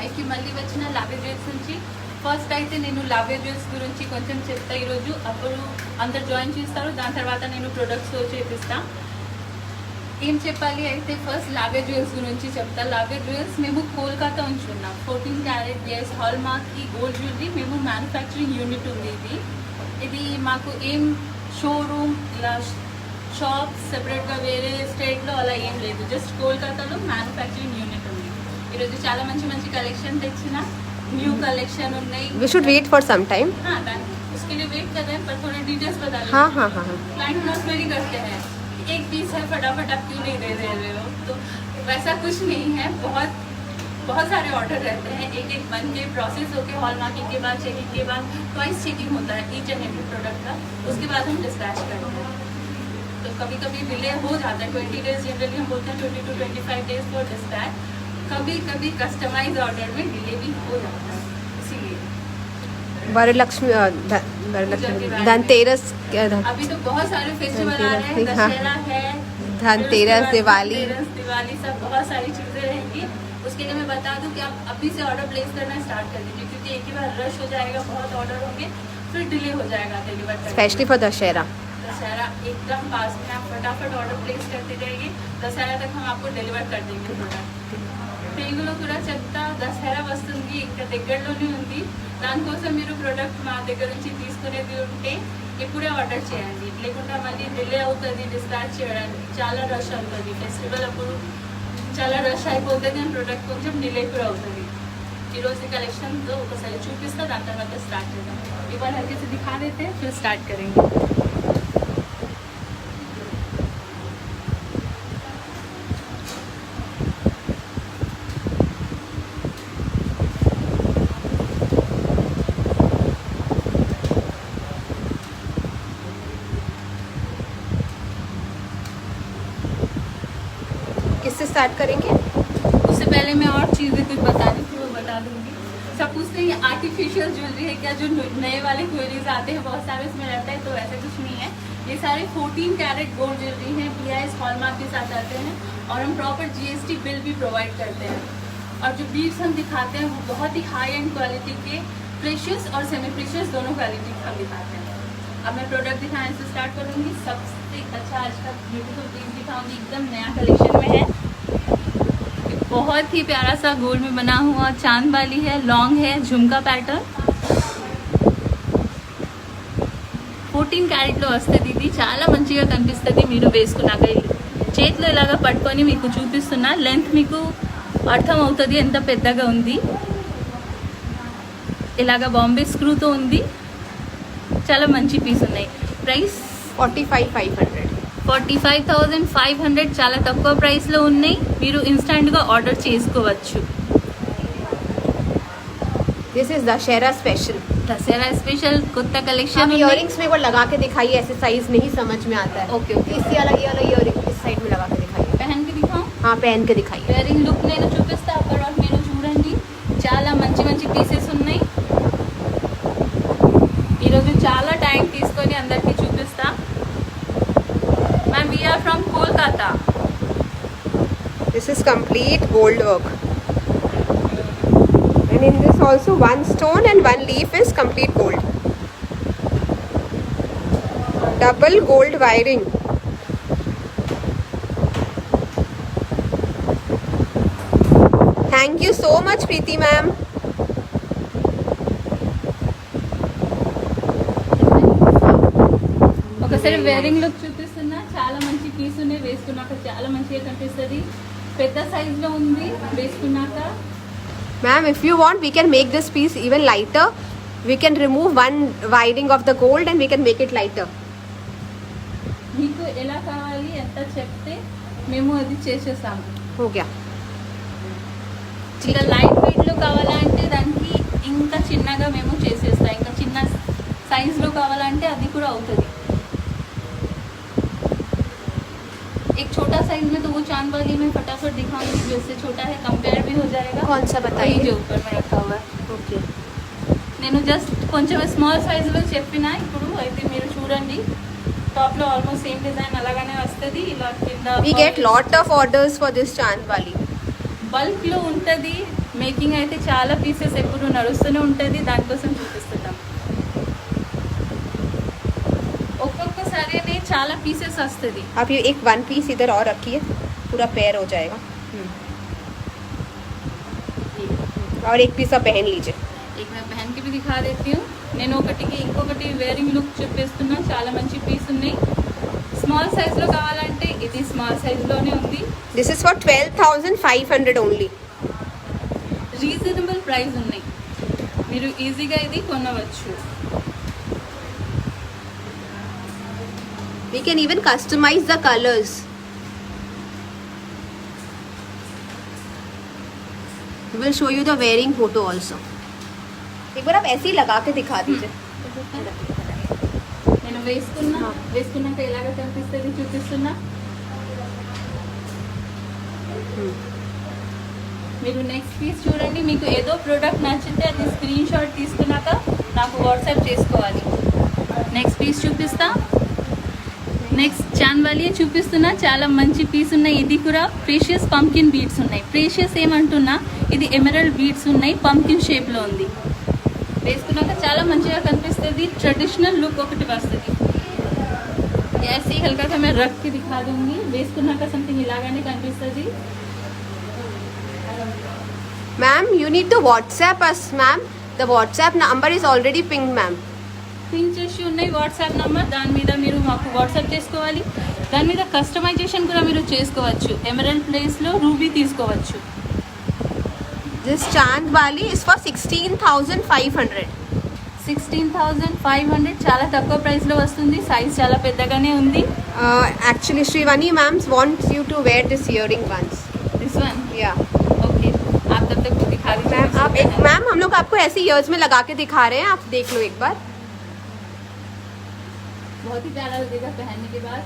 Life కి మళ్ళీ వచ్చిన లావే జ్యువెల్స్ నుంచి ఫస్ట్ అయితే నేను లావే జ్యువెల్స్ గురించి కొంచెం చెప్తా ఈరోజు. అప్పుడు అందరు జాయిన్ చేస్తారు, దాని తర్వాత నేను ప్రొడక్ట్స్ చేపిస్తా. ఏం చెప్పాలి అయితే ఫస్ట్ లావే జ్యువెల్స్ గురించి చెప్తా. లావే జ్యువెల్స్ మేము కోల్కతా నుంచి ఉన్నాం. 14 క్యారెట్ ఎస్ హాల్ మార్క్ ఈ గోల్డ్ జ్యువెలరీ మేము మ్యానుఫ్యాక్చరింగ్ యూనిట్ ఉంది. ఇది మాకు ఏం షోరూమ్ ఇలా షాప్ సెపరేట్గా వేరే స్టేట్లో అలా ఏం లేదు, జస్ట్ కోల్కతాలో మ్యానుఫ్యాక్చరింగ్ యూనిట్ ఉంది. ఈరోజు చాలా మంచి మంచి కలెక్షన్ తెచ్చిన, न्यू कलेक्शन ఉన్నాయి. We should wait for some time. हाँ, उसके लिए वेट कर रहे हैं, पर थोड़े डिटेल्स बता दो. हाँ. क्लाइंट नॉट वेरी करते हैं, एक पीस है फटाफट आप क्यों नहीं दे रहे हो, तो वैसा कुछ नहीं है. बहुत सारे ऑर्डर रहते हैं, एक एक बन के प्रोसेस होके हॉल मार्किंग के बाद चेकिंग के बाद ट्वाइस चेकिंग होता है ईच एंड एवरी प्रोडक्ट का. उसके बाद हम डिस्पैच करते हैं. तो कभी कभी डिले हो जाता है, 20 डेज जनरली हम बोलते हैं, 20 to 25 डेज फॉर डिस्पैच. कभी कभी कस्टमाइज ऑर्डर में डिले भी हो जाता है, इसीलिए. वरलक्ष्मी धनतेरस, अभी तो बहुत सारे फेस्टिवल आ रहे हैं, दशहरा है, धनतेरस, दिवाली सब बहुत सारी चीजें रहेंगी. उसके लिए मैं बता दूं कि आप अभी से ऑर्डर प्लेस करना स्टार्ट कर दीजिए, क्योंकि एक ही बार रश हो जाएगा, बहुत ऑर्डर होंगे, फिर डिले हो जाएगा डिलीवर करने. स्पेशली फॉर दशहरा एकदम पास में आप फटाफट ऑर्डर प्लेस करते जाइए, दशहरा तक हम आपको डिलीवर कर देंगे प्रोडक्ट. తెలుగులో కూడా చెప్తా, దసరా వస్తుంది, ఇంకా దగ్గరలోనే ఉంది. దానికోసం మీరు ప్రోడక్ట్ మా దగ్గర నుంచి తీసుకునేది ఉంటే ఇప్పుడే ఆర్డర్ చేయండి, లేకుంటే మళ్ళీ డిలే అవుతుంది డిస్పాచ్ చేయడానికి. చాలా రష్ అవుతుంది ఫెస్టివల్ అప్పుడు, చాలా రష్ అయిపోతుంది అండ్ ప్రోడక్ట్ కొంచెం డిలే కూడా అవుతుంది. ఈరోజు కలెక్షన్తో ఒకసారి చూపిస్తా, దాని తర్వాత స్టార్ట్ చేద్దాం. ఇవాళ हल्के से दिखा देते हैं, फिर स्टार्ट करेंगे. किससे स्टार्ट करेंगे? उससे पहले मैं और चीज़ें कुछ बतानी थी, वो बता दूंगी. सब पूछते हैं ये आर्टिफिशियल ज्वेलरी है क्या, जो नए वाले ज्वेलरीज आते हैं बहुत सारे उसमें रहता है, तो ऐसा कुछ नहीं है. ये सारे 14 कैरेट गोल्ड ज्वेलरी हैं, BIS हॉलमार्क के साथ आते हैं, और हम प्रॉपर GST बिल भी प्रोवाइड करते हैं. और जो बीड्स हम दिखाते हैं वो बहुत ही हाई एंड क्वालिटी के, प्रेशियस और सेमी प्रेशियस दोनों क्वालिटी हम दिखाते हैं. अब मैं प्रोडक्ट दिखाने से स्टार्ट करूँगी. सबसे अच्छा आज का ब्यूटीफुल पीस दिखाऊंगी, एकदम नया कलेक्शन में है. बहुत ही प्यारा सा गोल्ड में बना हुआ चांद वाली है, लॉन्ग है, झुमका पैटर्न. 14 క్యారెట్లో వస్తుంది ఇది. చాలా మంచిగా కనిపిస్తుంది మీరు వేసుకున్నాక. చేతిలో ఇలాగా పట్టుకొని మీకు చూపిస్తున్నా, లెంత్ మీకు అర్థం అవుతుంది ఎంత పెద్దగా ఉంది. ఇలాగా బాంబే స్క్రూతో ఉంది, చాలా మంచి పీస్ ఉన్నాయి. ప్రైస్ 45,500 చాలా తక్కువ ప్రైస్లో ఉన్నాయి, మీరు ఇన్స్టెంట్గా ఆర్డర్ చేసుకోవచ్చు. This is Dussehra special. Dussehra special కొత్త कलेक्शन. इयररिंग्स में वो लगा के दिखाइए, ऐसे साइज नहीं समझ में आता है. ओके इसी वाला ये वाला इयररिंग इस साइड में लगा के दिखाइए. पहन के दिखाऊं? हाँ, पहन के दिखाइए. ఇయరింగ్ లుక్ నేను చూపిస్తా, అక్కడ నేను చూడండి. చాలా మంచి మంచి పీసెస్ ఉన్నాయి. ఈరోజు చాలా టైం తీసుకొని అందరికీ చూపిస్తా. Ma'am, we are from Kolkata. This is complete gold work. And in this also one stone and one leaf is complete gold. Double gold wiring. Thank you so much, Preeti ma'am. ఒకసారి wearing look చూపిస్తున్నా. చాలా మంచి piece ఉన్నాయి, వేసుకున్నాక చాలా మంచిగా కనిపిస్తుంది. పెద్ద సైజ్ లో ఉంది వేసుకున్నాక. Ma'am, if you want, we can make this piece even lighter. We can remove one wiring of the gold and we can make it lighter. మీకు ఎలా కావాలి ఎంత చెప్తే మేము అది చేసేస్తాము. हो गया. ఇంకా లైట్ వెయిట్ లో కావాలంటే దానికి ఇంకా చిన్నగా మేము చేసేస్తాం. ఇంకా చిన్న సైజ్ లో కావాలంటే అది కూడా అవుతుంది. एक छोटा साइज में तो वो चांद वाली में फटाफट दिखाऊंगी, जो इससे छोटा है कंपेयर भी हो जाएगा. कौन सा बताइए? जो ऊपर में रखा हुआ है. ओके. నేను జస్ట్ కొంచెం స్మాల్ సైజులో చెప్పిన. ఇప్పుడు అయితే మీరు చూడండి, టాప్ లో ఆల్మోస్ట్ సేమ్ డిజైన్ అలాగానే వస్తుంది. ఇలా కింద We get lot of orders for this chand wali. Bulk లో ఉంటది, మేకింగ్ అయితే చాలా పీసెస్ ఎప్పుడు నడుస్తూనే ఉంటుంది, దానికోసం చూపిస్తున్నాం. ఒక్కొక్కసారి చాలా పీసెస్ వస్తుంది. आप ये एक वन पीस इधर और रखिए, पूरा पेयर हो जाएगा. और एक पीस आप पहन लीजिए. एक मैं पहन के भी दिखा देती हूँ. నేను ఒకటికి ఇంకొకటి వేరింగ్ లుక్ చూపిస్తున్నా. చాలా మంచి పీస్ ఉన్నాయి. స్మాల్ సైజ్లో కావాలంటే ఇది స్మాల్ సైజ్లోనే ఉంది. This is for 12,500 only. Reasonable price ఉన్నాయి, మీరు ఈజీగా ఇది కొనవచ్చు. We can even customize the colors. We will show you the wearing photo also. एक बार आप ऐसे ही लगा के दिखा दीजिए. నేను వేసుకున్నాక ఎలాగ కనిపిస్తుంది చూపిస్తున్నా. మీరు నెక్స్ట్ పీస్ చూడండి. మీకు ఏదో ప్రోడక్ట్ నచ్చితే అది స్క్రీన్ షాట్ తీసుకున్నాక నాకు వాట్సాప్ చేసుకోవాలి. నెక్స్ట్ పీస్ చూపిస్తా. నెక్స్ట్ చాన్వాలియే చూపిస్తున్నా. చాలా మంచి పీస్ ఉన్నాయి. ఇది కూడా ప్రీషియస్ పంకిన్ బీడ్స్ ఉన్నాయి. ప్రీషియస్ ఏమంటున్నా, ఇది ఎమరల్డ్ బీడ్స్ ఉన్నాయి, పంకిన్ షేప్లో ఉంది. వేసుకున్నాక చాలా మంచిగా కనిపిస్తుంది. ట్రెడిషనల్ లుక్ ఒకటి వస్తుంది. ऐसे ही हल्का सा मैं रख के दिखा दूंगी. వేసుకున్నాక సంథింగ్ ఇలాగానే కనిపిస్తుంది. Ma'am, you need to WhatsApp us, ma'am. The WhatsApp number is already pinged, ma'am. Pin చేసి ఉన్నాయి వాట్సాప్ నెంబర్. దాని మీద మీరు మాకు వాట్సాప్ చేసుకోవాలి. దాని మీద కస్టమైజేషన్ కూడా మీరు చేసుకోవచ్చు. ఎమరల్డ్ ప్లేస్లో రూబీ తీసుకోవచ్చు. This Chandwali is for 16,500. 16,500 చాలా తక్కువ ప్రైస్లో వస్తుంది. సైజ్ చాలా పెద్దగానే ఉంది. Actually, Shrivani ma'am wants you to wear this earring once. This one Yeah. Okay. आप तब तक दिखा दीजिए. मैम आप एक मैम हम लोग आपको ऐसे ईयर्स में लगा के दिखा रहे हैं, आप देख लो एक बार. बहुत ही प्यारा लगेगा पहनने के बाद.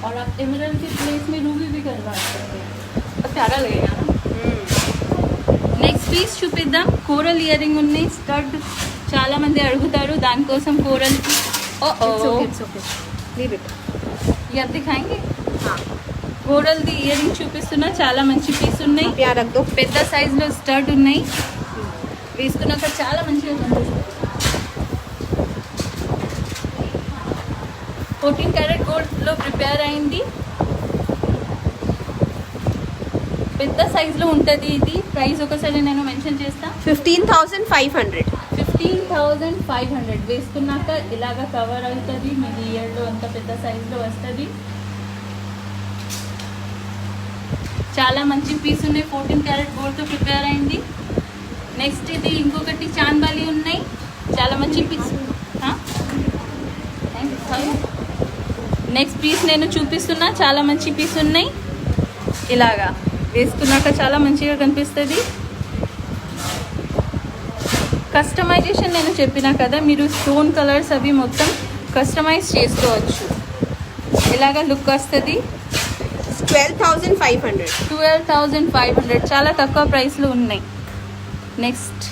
और आप एमरल्ड के प्लेस में रूबी भी करवा सकते हैं. तो प्यारा लगेगा ना. నెక్స్ట్ పీస్ చూపిద్దాం. కోరల్ ఇయర్ రింగ్ ఉన్నాయి. స్టడ్ చాలా మంది అడుగుతారు, దానికోసం coral. It's okay. Leave it. Ear దిఖాయింగే. हाँ. కోరల్ ది ఇయర్ రింగ్ చూపిస్తున్నా. చాలా మంచి పీస్ ఉన్నాయి. आप यहाँ रख दो. పెద్ద సైజులో స్టడ్ ఉన్నాయి. వేసుకున్నాక చాలా మంచిగా కనిపిస్తుంది. 14 క్యారెట్ గోల్డ్లో ప్రిపేర్ అయింది. పెద్ద సైజులో ఉంటుంది ఇది. ప్రైస్ ఒకసారి నేను మెన్షన్ చేస్తా. 15,500. 15,500. వేసుకున్నాక ఇలాగా కవర్ అవుతుంది. మీది ఇయర్లో అంత పెద్ద సైజులో వస్తుంది. చాలా మంచి పీస్ ఉన్నాయి. 14 క్యారెట్ గోల్డ్తో ప్రిపేర్ అయింది. నెక్స్ట్ ఇది ఇంకొకటి చాన్బాలి ఉన్నాయి. చాలా మంచి పీస్. నెక్స్ట్ పీస్ నేను చూపిస్తున్నా. చాలా మంచి పీస్ ఉన్నాయి. ఇలాగా వేసుకున్నాక చాలా మంచిగా కనిపిస్తుంది. కస్టమైజేషన్ నేను చెప్పినా కదా, మీరు స్టోన్ కలర్స్ అవి మొత్తం కస్టమైజ్ చేసుకోవచ్చు. ఇలాగా లుక్ వస్తుంది. 12,500. 12,500 చాలా తక్కువ ప్రైస్లో ఉన్నాయి. నెక్స్ట్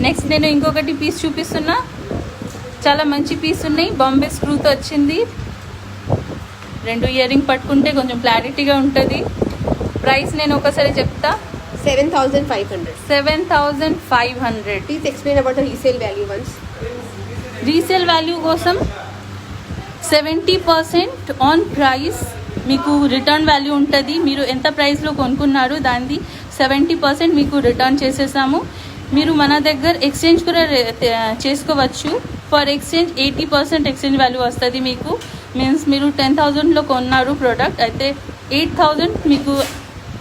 నెక్స్ట్ నేను ఇంకొకటి పీస్ చూపిస్తున్నా. చాలా మంచి పీస్ ఉన్నాయి. బాంబే స్క్రూతో వచ్చింది. 2 ఇయర్ రింగ్ పట్టుకుంటే కొంచెం క్లారిటీగా ఉంటుంది. ప్రైస్ నేను ఒకసారి చెప్తా. 7,500. 7,500. Please explain about the resale value once. Resale value కోసం 70% ఆన్ ప్రైస్ మీకు రిటర్న్ వాల్యూ ఉంటుంది. మీరు ఎంత ప్రైస్లో కొనుక్కున్నారు దాన్ని 70% మీకు రిటర్న్ చేసేసాము. మీరు మన దగ్గర ఎక్స్చేంజ్ కూడా చేసుకోవచ్చు. ఫర్ ఎక్స్చేంజ్ 80% ఎక్స్చేంజ్ వాల్యూ వస్తుంది మీకు. మీన్స్ మీరు 10,000లో కొన్నారు ప్రోడక్ట్ అయితే 8,000 మీకు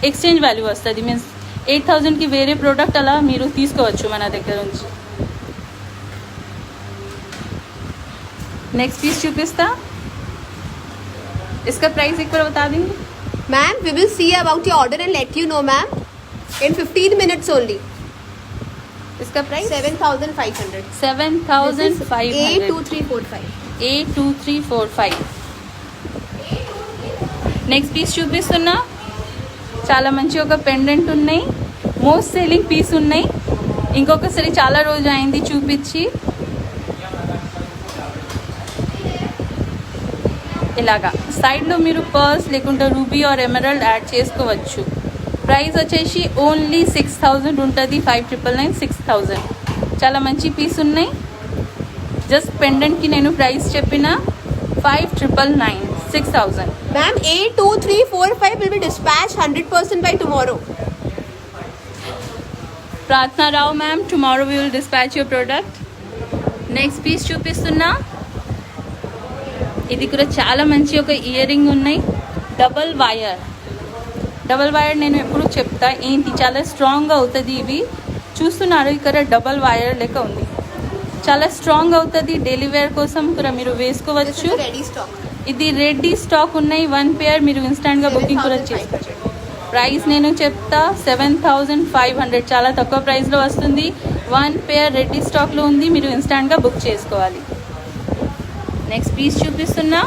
ఎక్స్చేంజ్ వాల్యూ వస్తుంది. మీన్స్ 8,000కి వేరే ప్రోడక్ట్ అలా మీరు తీసుకోవచ్చు మన దగ్గర నుంచి. नेक्स्ट पीस చూపిస్తా. इसका प्राइस एक बार बता देंगे. Ma'am, we will see about your order and let you know, ma'am. In 15 minutes only. इसका price 7,500. 7,500. A2345. A2345. Next piece చూపిస్తున్నా. చాలా మంచి ఒక పెండెంట్ ఉన్నాయి. మోస్ట్ సెల్లింగ్ పీస్ ఉన్నాయి. ఇంకొకసారి చాలా రోజు అయింది చూపించి. ఇలాగా సైడ్లో మీరు పర్ల్స్ లేకుంటే రూబీ ఆర్ ఎమరల్డ్ యాడ్ చేసుకోవచ్చు. ప్రైస్ వచ్చేసి ఓన్లీ 6000 ఉంటుంది. 5999 6000. చాలా మంచి పీస్ ఉన్నాయి. జస్ట్ పెండెంట్కి నేను ప్రైస్ చెప్పిన 5999 6000. Ma'am, 8, 2, 3, 4, 5 will be dispatched 100% by tomorrow. Prarthana Rao ma'am, tomorrow we will dispatch your product. Next piece చూపిస్తున్నా. ఇది కూడా చాలా మంచి ఒక ఇయర్ రింగ్ ఉన్నాయి. డబల్ వైర్ నేను ఎప్పుడు చెప్తా ఏంటి, చాలా స్ట్రాంగ్గా అవుతుంది. ఇవి చూస్తున్నారు ఇక్కడ డబల్ వైర్ లెక్క ఉంది. చాలా స్ట్రాంగ్ అవుతుంది. డైలీ వేర్ కోసం కూడా మీరు వేసుకోవచ్చు. Ready stock. ఇది రెడీ స్టాక్ ఉన్నాయి. 1 పేర్ మీరు ఇన్స్టాంట్గా బుకింగ్ కూడా చేసుకోవచ్చు. ప్రైస్ నేను చెప్తా 7500. చాలా తక్కువ ప్రైస్లో వస్తుంది. 1 పేర్ రెడీ స్టాక్లో ఉంది. మీరు ఇన్స్టాంట్గా బుక్ చేసుకోవాలి. నెక్స్ట్ పీస్ చూపిస్తున్నా.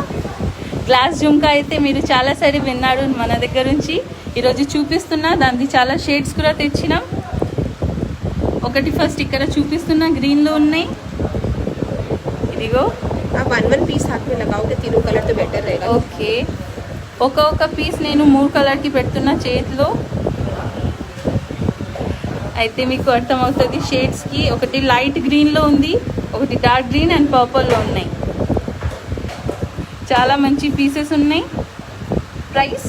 గ్లాస్ జుంకా అయితే మీరు చాలాసారి విన్నారు మన దగ్గర నుంచి. ఈరోజు చూపిస్తున్నా. దానికి చాలా షేడ్స్ కూడా తెచ్చినాం. ఒకటి ఫస్ట్ ఇక్కడ చూపిస్తున్నా, గ్రీన్లో ఉన్నాయి. ఇదిగో आप 1 पीस हाथ में लगाओगे तीनों कलर तो बेटर रहेगा. ఓకే, ఒక పీస్ నేను 3 కలర్కి పెడుతున్నా చేతిలో. అయితే మీకు అర్థమవుతుంది షేడ్స్కి. ఒకటి లైట్ గ్రీన్లో ఉంది, ఒకటి డార్క్ గ్రీన్ అండ్ పర్పుల్లో ఉన్నాయి. చాలా మంచి పీసెస్ ఉన్నాయి. ప్రైస్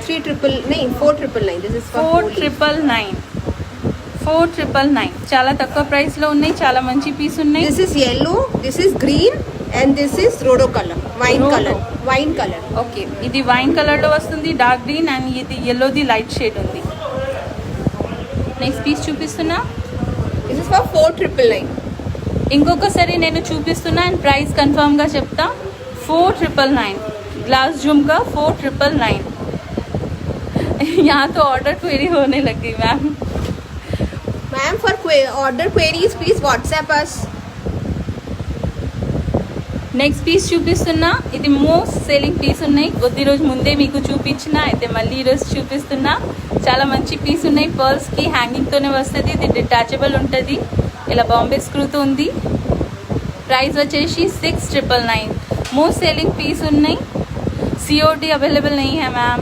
499. This is for 499. చాలా తక్కువ ప్రైస్లో ఉన్నాయి. చాలా మంచి పీస్ ఉన్నాయి. This is yellow, this is green, and this is Rodo color, wine color. Okay, ఇది వైన్ కలర్లో వస్తుంది, డార్క్ గ్రీన్, అండ్ ఇది ఎల్లోది లైట్ షేడ్ ఉంది. నెక్స్ట్ పీస్ చూపిస్తున్నా. This is for 4999. ఇంకొకసారి నేను చూపిస్తున్నా అండ్ ప్రైస్ కన్ఫర్మ్గా చెప్తా. 4999 ग्लास झुमका 4999. यहाँ तो ऑर्डर क्वेरी होने लगी मैम. Ma'am, for order queries, please WhatsApp us. Next piece చూపిస్తున్నా. ఇది మోస్ట్ సేలింగ్ పీస్ ఉన్నాయి. కొద్ది రోజు ముందే మీకు చూపించిన, అయితే మళ్ళీ ఈరోజు చూపిస్తున్నా. చాలా మంచి పీస్ ఉన్నాయి. పర్ల్స్కి హ్యాంగింగ్తోనే వస్తుంది. ఇది డిటాచబుల్ ఉంటుంది. ఇలా బాంబే స్క్రూతో ఉంది. ప్రైస్ వచ్చేసి 6999. मोस्ट सेलिंग पीस नहीं. COD अवेलेबल नहीं है मैम.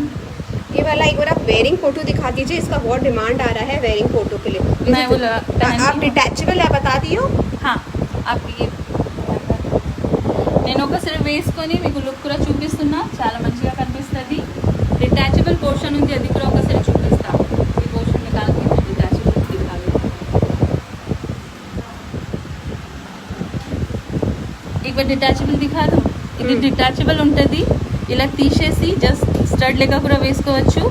ये वाला एक बार आप वेयरिंग फोटो दिखा दीजिए. इसका बहुत डिमांड आ रहा है वेयरिंग फोटो के लिए. मैं वो आप डिटैचेबल है बता दियो. हाँ, आप ये నేను ఒకసారి వేసుకొని మీకు లుక్ కూడా చూపిస్తున్నా. చాలా మంచిగా కనిపిస్తుంది. డిటాచబుల్ పోర్షన్ ఉంది, అది కూడా ఒకసారి చూపిస్తా. ఈ పోర్షన్ నికాల్కి డిటాచబుల్ दिखावे. एक बार डिटाचबल दिखा दूँ. ఇది డిటాచబుల్ ఉంటుంది. ఇలా తీసేసి జస్ట్ స్టడ్ లెక్క కూడా వేసుకోవచ్చు,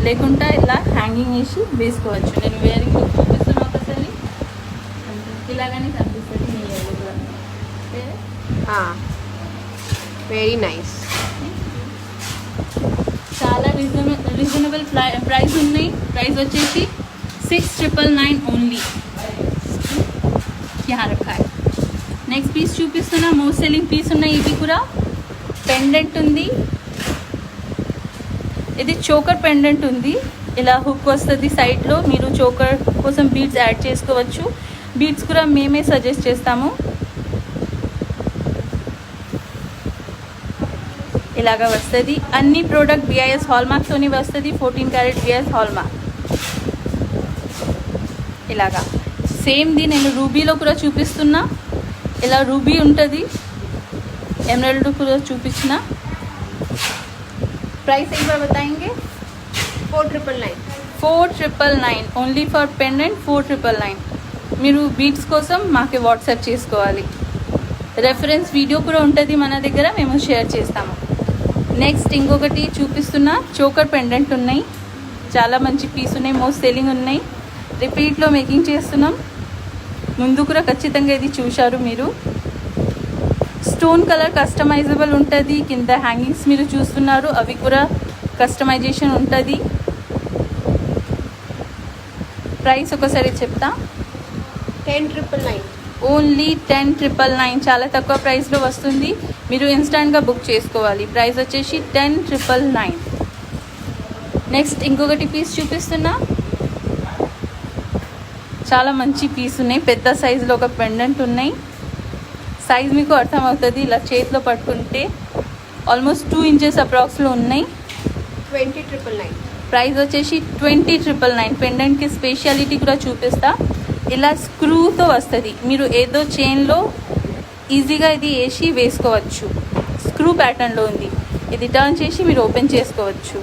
లేకుంటే ఇలా హ్యాంగింగ్ వేసి వేసుకోవచ్చు. నేను వేరింగ్ చూపిస్తున్నా ఒకసారి. ఇలాగనే కనిపిస్తుంది మీ ఎల్లో కూడా. Very nice. చాలా రీజనబుల్ ప్రైస్ ఉన్నాయి. ప్రైస్ వచ్చేసి 6999 ఓన్లీ. यहाँ रखा है. నెక్స్ట్ పీస్ చూపిస్తున్నా. మోస్ట్ సెల్లింగ్ పీస్ ఉన్నాయి. ఇవి కూడా పెండెంట్ ఉంది. ఇది చోకర్ పెండెంట్ ఉంది. ఇలా హుక్ వస్తుంది సైడ్లో. మీరు చోకర్ కోసం బీడ్స్ యాడ్ చేసుకోవచ్చు. బీడ్స్ కూడా మేమే సజెస్ట్ చేస్తాము. ఇలాగా వస్తుంది. అన్ని ప్రోడక్ట్ BIS హాల్మార్క్తోని వస్తుంది. 14 క్యారెట్ BIS హాల్మార్క్. ఇలాగా సేమ్ది నేను రూబీలో కూడా చూపిస్తున్నా. ఇలా రూబీ ఉంటుంది. एमराल्ड కూడా చూపించిన. ప్రైస్ एक बार बताएंगे. 4999 ఓన్లీ ఫర్ పెండెంట్ 4999. మీరు బీడ్స్ కోసం మాకు వాట్సాప్ చేసుకోవాలి. రెఫరెన్స్ వీడియో కూడా ఉంటుంది మన దగ్గర, మేము షేర్ చేస్తాము. నెక్స్ట్ ఇంకొకటి చూపిస్తున్నా. చోకర్ పెండెంట్ ఉన్నాయి. చాలా మంచి పీస్ ఉన్నాయి. మోస్ట్ సెల్లింగ్ ఉన్నాయి. రిపీట్లో మేకింగ్ చేస్తున్నాం. ముందు కూడా ఖచ్చితంగా ఇది చూశారు మీరు. స్టోన్ కలర్ కస్టమైజబుల్ ఉంటుంది. కింద హ్యాంగింగ్స్ మీరు చూస్తున్నారు, అవి కూడా కస్టమైజేషన్ ఉంటుంది. ప్రైస్ ఒకసారి చెప్తా. 10999. ఓన్లీ 10999. చాలా తక్కువ ప్రైస్లో వస్తుంది. మీరు ఇన్స్టాంట్గా బుక్ చేసుకోవాలి. ప్రైస్ వచ్చేసి 10999. నెక్స్ట్ ఇంకొకటి పీస్ చూపిస్తున్నా. చాలా మంచి పీస్ ఉన్నాయి. పెద్ద సైజులో ఒక పెండెంట్ ఉన్నాయి. సైజ్ మీకు అర్థమవుతుంది. ఇలా చేతిలో పట్టుకుంటే ఆల్మోస్ట్ 2 ఇంచెస్ అప్రాక్స్లో ఉన్నాయి. 20999. ప్రైస్ వచ్చేసి 20,999. పెండెంట్కి స్పెషాలిటీ కూడా చూపిస్తా. ఇలా స్క్రూతో వస్తుంది, మీరు ఏదో చైన్లో ఈజీగా ఇది వేసి వేసుకోవచ్చు. స్క్రూ ప్యాటర్న్లో ఉంది, ఇది టర్న్ చేసి మీరు ఓపెన్ చేసుకోవచ్చు.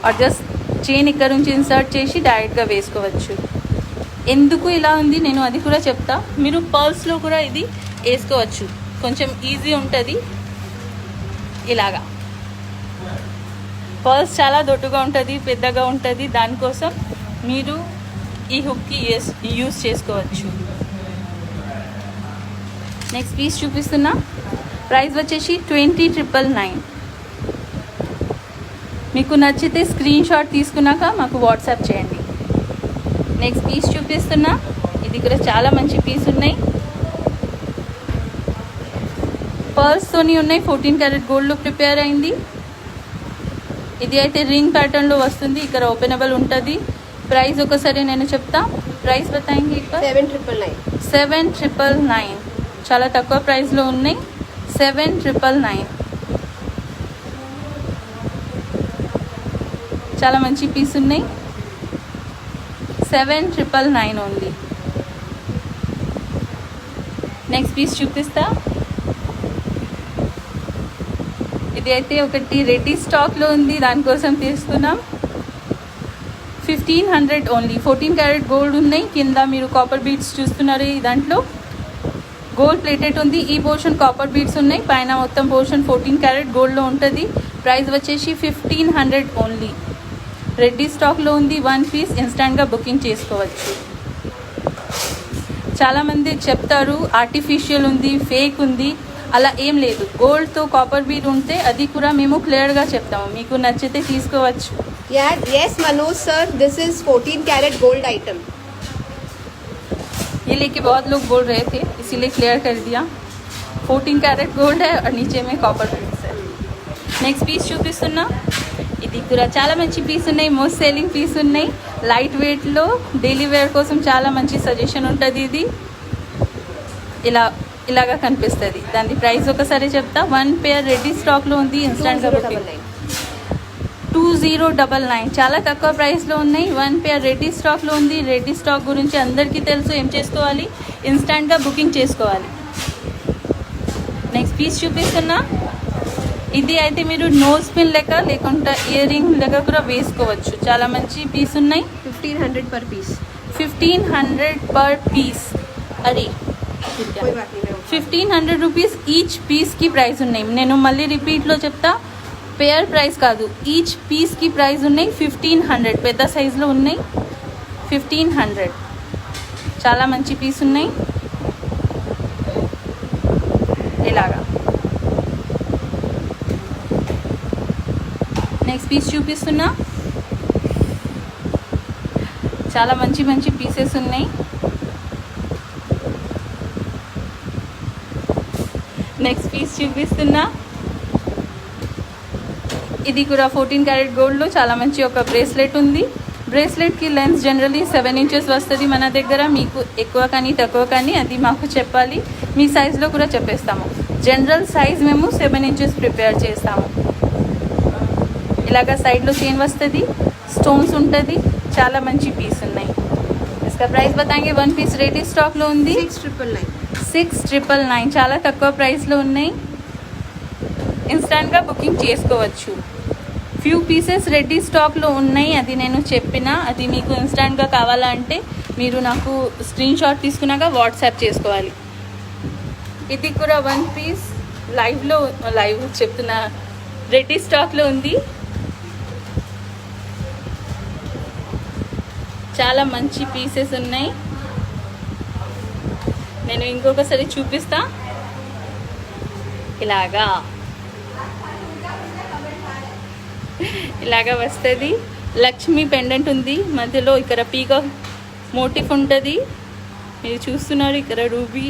ఆర్ జస్ట్ చైన్ ఇక్కడ నుంచి ఇన్సర్ట్ చేసి డైరెక్ట్గా వేసుకోవచ్చు. ఎందుకు ఇలా ఉంది నేను అది కూడా చెప్తా. మీరు పర్ల్స్లో కూడా ఇది వేసుకోవచ్చు, కొంచెం ఈజీ ఉంటుంది. ఇలాగా పర్ల్స్ చాలా దొడ్డుగా ఉంటుంది, పెద్దగా ఉంటుంది, దానికోసం మీరు ఈ హుక్కి యూస్ చేసుకోవచ్చు. నెక్స్ట్ పీస్ చూపిస్తున్నా. ప్రైస్ వచ్చేసి 20,999. మీకు నచ్చితే స్క్రీన్ షాట్ తీసుకున్నాక మాకు వాట్సాప్ చేయండి. నెక్స్ట్ పీస్ చూపిస్తున్నా. ఇది కూడా చాలా మంచి పీస్ ఉన్నాయి, పర్ల్స్తోని ఉన్నాయి. 14 క్యారెట్ గోల్డ్లో ప్రిపేర్ అయింది. ఇది అయితే రింగ్ ప్యాటర్న్లో వస్తుంది, ఇక్కడ ఓపెనబుల్ ఉంటుంది. ప్రైస్ ఒకసారి నేను చెప్తా. ప్రైస్ బతాయింగ్ 7,999. చాలా తక్కువ ప్రైస్లో ఉన్నాయి. 7,999. చాలా మంచి పీస్ ఉన్నాయి. 7,999 ఓన్లీ. నెక్స్ట్ పీస్ చూపిస్తా. ఇది అయితే ఒకటి రెడీ స్టాక్లో ఉంది, దానికోసం తీసుకున్నాం. 1,500 ఓన్లీ. 14 క్యారెట్ గోల్డ్ ఉన్నాయి. కింద మీరు కాపర్ బీడ్స్ చూస్తున్నారు, ఈ దాంట్లో గోల్డ్ ప్లేటెడ్ ఉంది. ఈ పోర్షన్ కాపర్ బీడ్స్ ఉన్నాయి, పైన మొత్తం పోర్షన్ 14 క్యారెట్ గోల్డ్లో ఉంటుంది. ప్రైస్ వచ్చేసి 1,500 ఓన్లీ. రెడీ స్టాక్లో ఉంది. 1 పీస్ ఇన్స్టాంట్గా బుకింగ్ చేసుకోవచ్చు. చాలామంది చెప్తారు ఆర్టిఫిషియల్ ఉంది, ఫేక్ ఉంది. అలా ఏం లేదు. గోల్డ్తో కాపర్ బీడ్ ఉంటే అది కూడా మేము క్లియర్గా చెప్తాము, మీకు నచ్చితే తీసుకోవచ్చు. Yes, Manoj sir, this is 14 carat gold item. ये लेके बहुत लोग बोल रहे थे, इसीलिए क्लियर कर दिया. 14 कैरेट गोल्ड है और नीचे में कॉपर बीड्स है. నెక్స్ట్ పీస్ చూపిస్తున్నా. ఇది కూడా చాలా మంచి పీస్ ఉన్నాయి, మోస్ట్ సెల్లింగ్ పీస్ ఉన్నాయి. లైట్ వెయిట్లో డైలీ వేర్ కోసం చాలా మంచి సజెషన్ ఉంటుంది. ఇది ఇలాగా కనిపిస్తుంది. దాని ప్రైస్ ఒకసారి చెప్తా. 1 పేర్ రెడీ స్టాక్లో ఉంది, ఇన్స్టాంట్గా 2099. చాలా తక్కువ ప్రైస్లో ఉన్నాయి. 1 పేర్ రెడీ స్టాక్లో ఉంది. రెడీ స్టాక్ గురించి అందరికీ తెలుసు. ఏం చేసుకోవాలి, ఇన్స్టాంట్గా బుకింగ్ చేసుకోవాలి. నెక్స్ట్ పీస్ చూపిస్తున్నా. ఇది అయితే మీరు నోస్ పిన్ లెక్క లేకుంటే ఇయర్ రింగ్ లెక్క కూడా వేసుకోవచ్చు. చాలా మంచి పీస్ ఉన్నాయి. 1,500 per piece. 1,500 per piece. అది 1,500 రూపీస్ ఈచ్ పీస్కి ప్రైస్ ఉన్నాయి. నేను మళ్ళీ రిపీట్లో చెప్తా, పేర్ ప్రైస్ కాదు, ఈచ్ పీస్కి ప్రైస్ ఉన్నాయి. 1,500 పెద్ద సైజులో ఉన్నాయి. 1,500 చాలా మంచి పీస్ ఉన్నాయి. ఇలాగా నెక్స్ట్ పీస్ చూపిస్తున్నా. చాలా మంచి మంచి పీసెస్ ఉన్నాయి. నెక్స్ట్ పీస్ చూపిస్తున్నా. ఇది కూడా 14 క్యారెట్ గోల్డ్లో చాలా మంచి ఒక బ్రేస్లెట్ ఉంది. బ్రేస్లెట్కి లెన్స్ జనరలీ 7 ఇంచెస్ వస్తుంది మన దగ్గర. మీకు ఎక్కువ కానీ తక్కువ కానీ అది మాకు చెప్పాలి, మీ సైజులో కూడా చెప్పేస్తాము. జనరల్ సైజ్ మేము 7 ఇంచెస్ ప్రిపేర్ చేస్తాము. ఇలాగా సైడ్లో చైన్ వస్తుంది, స్టోన్స్ ఉంటుంది. చాలా మంచి పీస్ ఉన్నాయి. इसका ప్రైస్ बताएंगे. 1 పీస్ రెడీ స్టాక్లో ఉంది. 6,999. చాలా తక్కువ ప్రైస్లో ఉన్నాయి. ఇన్స్టాంట్గా బుకింగ్ చేసుకోవచ్చు. ఫ్యూ పీసెస్ రెడీ స్టాక్లో ఉన్నాయి, అది నేను చెప్పిన. అది మీకు ఇన్స్టాంట్గా కావాలంటే మీరు నాకు స్క్రీన్ షాట్ తీసుకున్నాక వాట్సాప్ చేసుకోవాలి. ఇది కూడా 1 పీస్ లైవ్ చెప్తున్న రెడీ స్టాక్లో ఉంది. చాలా మంచి పీసెస్ ఉన్నాయి. నేను ఇంకొకసారి చూపిస్తా. ఇలాగా వస్తుంది. లక్ష్మీ పెండెంట్ ఉంది, మధ్యలో ఇక్కడ పీకాక్ మోటిఫ్ ఉంటుంది. మీరు చూస్తున్నారు, ఇక్కడ రూబీ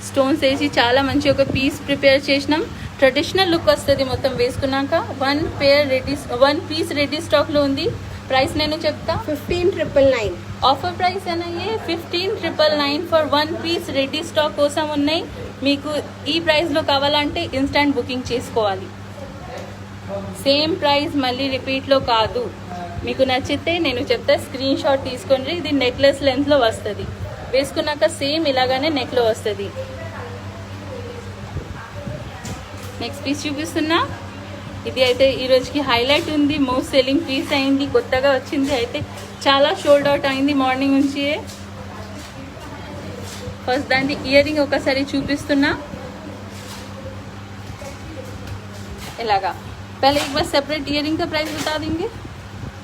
స్టోన్స్ వేసి చాలా మంచి ఒక పీస్ ప్రిపేర్ చేసినాం. ట్రెడిషనల్ లుక్ వస్తుంది మొత్తం వేసుకున్నాక. 1 పీస్ రెడీ స్టాక్లో ఉంది. ప్రైస్ నేను చెప్తా. 15,999. ఆఫర్ ప్రైస్ అయ్యే 15,999 ఫర్ 1 పీస్ రెడీ స్టాక్ కోసం ఉన్నాయి. మీకు ఈ ప్రైస్లో కావాలంటే ఇన్స్టాంట్ బుకింగ్ చేసుకోవాలి. సేమ్ ప్రైస్ మళ్ళీ రిపీట్లో కాదు. మీకు నచ్చితే నేను చెప్తా స్క్రీన్ షాట్ తీసుకోండి. ఇది నెక్లెస్ లెంత్లో వస్తుంది, వేసుకున్నాక సేమ్ ఇలాగానే నెక్లో వస్తుంది. నెక్స్ట్ పీస్ చూపిస్తున్నా. ఇది అయితే ఈరోజుకి హైలైట్ ఉంది, మోస్ట్ సెల్లింగ్ పీస్ అయింది, కొత్తగా వచ్చింది, అయితే చాలా షోల్డ్ అవుట్ అయింది మార్నింగ్ నుంచి. ఫస్ట్ దాన్ని ఇయర్ రింగ్ ఒకసారి చూపిస్తున్నా. इलागा पहले एक बार सेपरेट इयरिंग का प्राइस बता देंगे.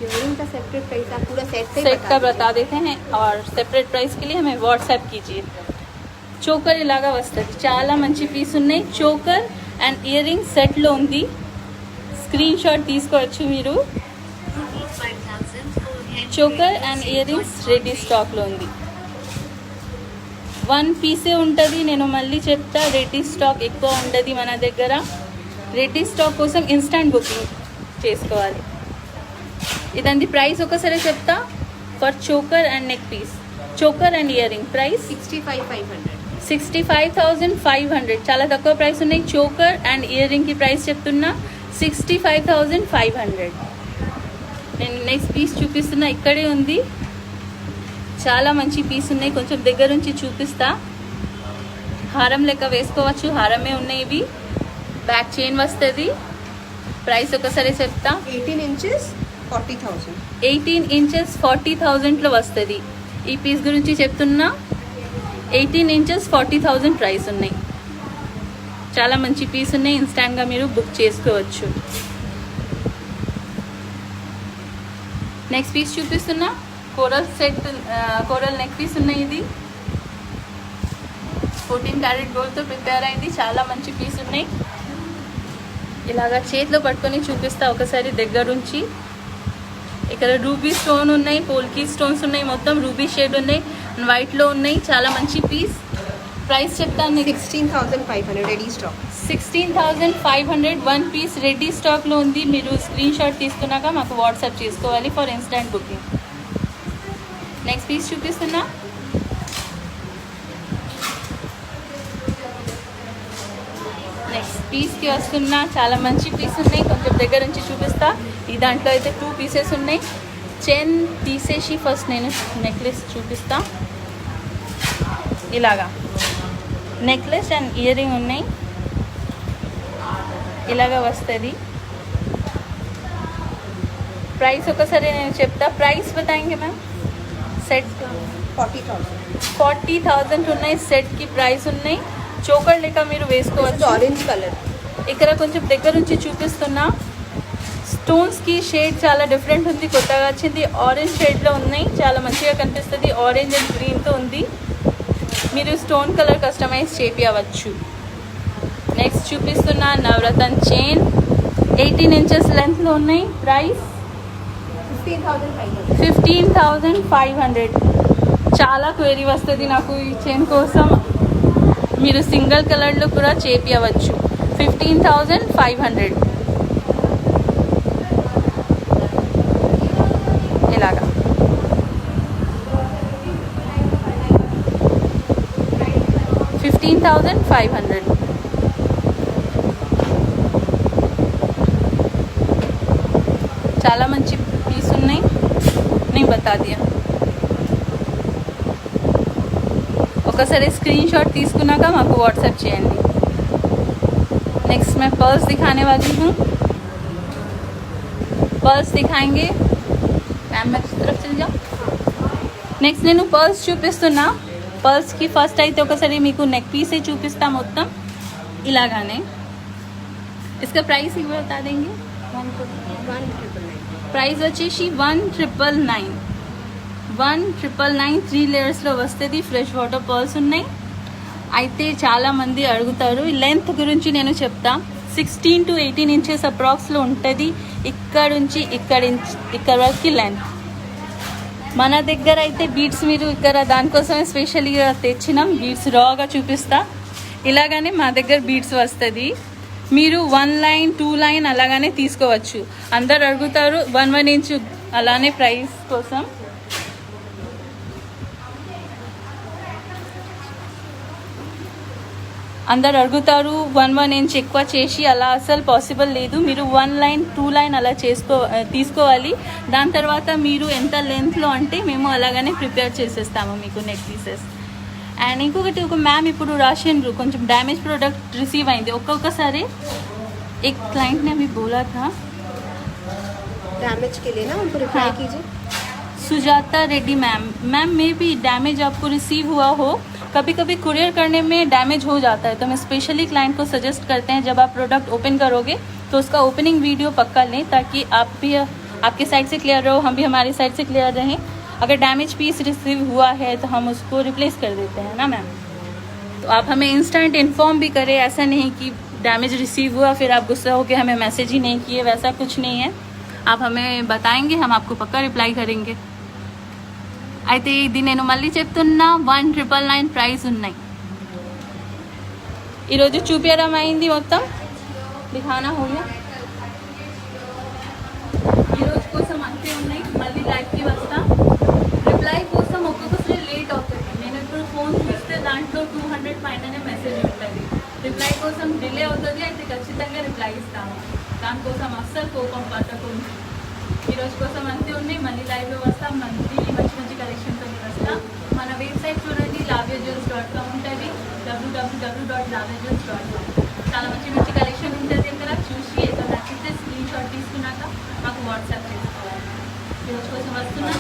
इयरिंग का सेपरेट प्राइस आप पूरा सेट का बता देते हैं और सेपरेट प्राइस के लिए हमें व्हाट्सएप कीजिए. చోకర్ ఇలాగా వస్తుంది, చాలా మంచి పీస్ ఉన్నాయి. చోకర్ అండ్ ఇయర్ రింగ్ సెట్లో ఉంది, స్క్రీన్ షాట్ తీసుకోవచ్చు మీరు. Choker and ear rings ready స్టాక్లో ఉంది. 1 పీసే ఉంటుంది, నేను మళ్ళీ చెప్తా రెడీ స్టాక్ ఎక్కువ ఉండదు మన దగ్గర. రెడీ స్టాక్ కోసం ఇన్స్టాంట్ బుకింగ్ చేసుకోవాలి. ఇదండి ప్రైస్ ఒకసారి చెప్తా. For choker and neck piece, choker and earring price 65,500. చాలా తక్కువ ప్రైస్ ఉన్నాయి. చోకర్ అండ్ ఇయర్ రింగ్కి ప్రైస్ చెప్తున్నా 65,500. నేను నెక్స్ట్ పీస్ చూపిస్తున్నా, ఇక్కడే ఉంది. చాలా మంచి పీస్ ఉన్నాయి, కొంచెం దగ్గర నుంచి చూపిస్తా. హారం లెక్క వేసుకోవచ్చు, హారమే ఉన్నాయి ఇవి. బ్యాక్ చైన్ వస్తుంది. ప్రైస్ ఒకసారి చెప్తా. 18 inches 40,000. 18 inches 40,000లో వస్తుంది. ఈ పీస్ గురించి చెప్తున్నా. 18 inches 40,000 ప్రైస్ ఉన్నాయి. చాలా మంచి పీస్ ఉన్నాయి, ఇన్స్టాంట్గా మీరు బుక్ చేసుకోవచ్చు. నెక్స్ట్ పీస్ చూపిస్తున్నా. Coral set, coral neck piece ఉన్నాయి. ఇది 14 క్యారెట్ గోల్డ్తో ప్రిపేర్ అయింది. చాలా మంచి పీస్ ఉన్నాయి. ఇలాగా చేతిలో పట్టుకొని చూపిస్తా ఒకసారి దగ్గర నుంచి. ఇక్కడ రూబీ స్టోన్ ఉన్నాయి, పోల్కీ స్టోన్స్ ఉన్నాయి, మొత్తం రూబీ షేడ్ ఉన్నాయి, వైట్లో ఉన్నాయి. చాలా మంచి పీస్. ప్రైస్ చెప్తాను. 16,500 రెడీ స్టాక్. 16,500 1 పీస్ రెడీ స్టాక్లో ఉంది. మీరు స్క్రీన్ షాట్ తీసుకున్నాక మాకు వాట్సాప్ చేసుకోవాలి for instant booking. Next piece చూపిస్తున్నా. నెక్స్ట్ పీస్కి వస్తున్నా. చాలా మంచి పీస్ ఉన్నాయి, కొంచెం దగ్గర నుంచి చూపిస్తా. ఈ దాంట్లో అయితే 2 పీసెస్ ఉన్నాయి. చైన్ తీసేసి ఫస్ట్ నేను నెక్లెస్ చూపిస్తా. ఇలాగా నెక్లెస్ అండ్ ఇయర్ రింగ్ ఉన్నాయి, ఇలాగా వస్తుంది. ప్రైస్ ఒకసారి నేను చెప్తా. Price బతాएंगे ma'am. సెట్ 40,000 ఉన్నాయి. సెట్కి ప్రైస్ ఉన్నాయి. చోకర్ లెక్క మీరు వేసుకోవచ్చు. Orange colour. ఇక్కడ కొంచెం దగ్గర నుంచి చూపిస్తున్నా. స్టోన్స్కి షేడ్ చాలా డిఫరెంట్ ఉంది, కొత్తగా వచ్చింది. ఆరెంజ్ షేడ్లో ఉన్నాయి, చాలా మంచిగా కనిపిస్తుంది. ఆరెంజ్ అండ్ గ్రీన్తో ఉంది. మీరు స్టోన్ కలర్ కస్టమైజ్ చేపించవచ్చు. నెక్స్ట్ చూపిస్తున్నా నవరత్న చైన్ 18 inches లెంత్లో ఉన్నాయి. ప్రైస్ 15,500. చాలా క్వెరీ వస్తుంది నాకు ఈ చైన్ కోసం. మీరు సింగిల్ కలర్లో కూడా చేపించవచ్చు. 15,500. ఇలాగా 15,500. చాలా మంచి పీస్ ఉన్నాయి, నేను బతా దియా. ఒకసారి స్క్రీన్ షాట్ తీసుకున్నాక మాకు व्हाट्सएप చేయండి. नेक्स्ट मैं पर्स दिखाने वाली हूँ. पर्स दिखाएंगे मैम, मैं तरफ चल जाऊँ. నెక్స్ట్ నేను పర్స్ చూపిస్తున్నా. పర్స్కి ఫస్ట్ అయితే ఒకసారి మీకు నెక్ పీసే చూపిస్తా మొత్తం ఇలాగానే. इसका प्राइस ही बता देंगे. 1,999. ప్రైస్ వచ్చేసి 1,999. 1,999 3 లేయర్స్లో వస్తుంది. ఫ్రెష్ వాటర్ పర్ల్స్ ఉన్నాయి. అయితే చాలామంది అడుగుతారు, లెంత్ గురించి నేను చెప్తా. 16 to 18 inches అప్రాక్స్లో ఉంటుంది. ఇక్కడ నుంచి ఇక్కడ వరకు లెంత్. మన దగ్గర అయితే బీడ్స్ మీరు ఇక్కడ దానికోసమే స్పెషల్గా తెచ్చినాం. బీడ్స్ రాగా చూపిస్తా. ఇలాగానే మా దగ్గర బీడ్స్ వస్తుంది. మీరు 1 line 2 line అలాగానే తీసుకోవచ్చు. అందరు అడుగుతారు 1 inch అలానే ప్రైస్ కోసం. అందరు అడుగుతారు 1 ఇంచ్ ఎక్కువ చేసి, అలా అసలు పాసిబుల్ లేదు. మీరు 1 లైన్ 2 లైన్ అలా తీసుకోవాలి. దాని తర్వాత మీరు ఎంత లెంత్లో అంటే మేము అలాగనే ప్రిపేర్ చేసేస్తాము మీకు నెక్ పీసెస్. అండ్ ఇంకొకటి, ఒక మ్యామ్ ఇప్పుడు రాసిండ్రు కొంచెం డ్యామేజ్ ప్రోడక్ట్ రిసీవ్ అయింది. ఒక్కొక్కసారి एक क्लाइंट ने अभी बोला था डैमेज के लिए ना उनको रिप्लाई हाँ। कीजिए. सुजाता रेड्डी मैम मे भी डैमेज आपको रिसीव हुआ हो, कभी कभी कुरियर करने में डैमेज हो जाता है, तो मैं स्पेशली क्लाइंट को सजेस्ट करते हैं जब आप प्रोडक्ट ओपन करोगे तो उसका ओपनिंग वीडियो पक्का लें, ताकि आप भी आपके साइड से क्लियर रहो, हम भी हमारी साइड से क्लियर रहें. अगर डैमेज पीस रिसीव हुआ है तो हम उसको रिप्लेस कर देते हैं ना मैम. तो आप हमें इंस्टेंट इन्फॉर्म भी करें, ऐसा नहीं कि डैमेज रिसीव हुआ फिर आप गुस्सा हो के हमें मैसेज ही नहीं किए, वैसा कुछ नहीं है. आप हमें बताएंगे, हम आपको पक्का रिप्लाई करेंगे. అయితే ఇది నేను మళ్ళీ చెప్తున్నా, 1999 ప్రైస్ ఉన్నాయి. ఈరోజు చూపించడం అయింది మొత్తం, దిఖానా హోగా. ఈరోజు కోసం అంతే ఉన్నాయి. మళ్ళీ లైవ్కి వస్తా. రిప్లై కోసం ఒక్కొక్కసారి లేట్ అవుతుంది. నేను ఇప్పుడు ఫోన్ చూస్తే దాంట్లో 200 పైననే మెసేజ్ ఉంటుంది. రిప్లై కోసం డిలే అవుతుంది, అయితే ఖచ్చితంగా రిప్లై ఇస్తాము. దానికోసం అస్సలు కోపం పట్టకుండా. ఈరోజు కోసం అంతే ఉన్నాయి. మళ్ళీ లైవ్లో వస్తాం, మంచి మంచి కలెక్షన్తో వస్తాం. మన వెబ్సైట్ చూడండి, laviajewels.com ఉంటుంది, www.laviajewels.com. చాలా మంచి కలెక్షన్ ఉంటుంది అక్కడ. చూసి ఏదో నచ్చితే స్క్రీన్ షాట్ తీసుకున్నాక మాకు వాట్సాప్ చేసుకోవాలి. ఈరోజు కోసం వస్తున్నాం.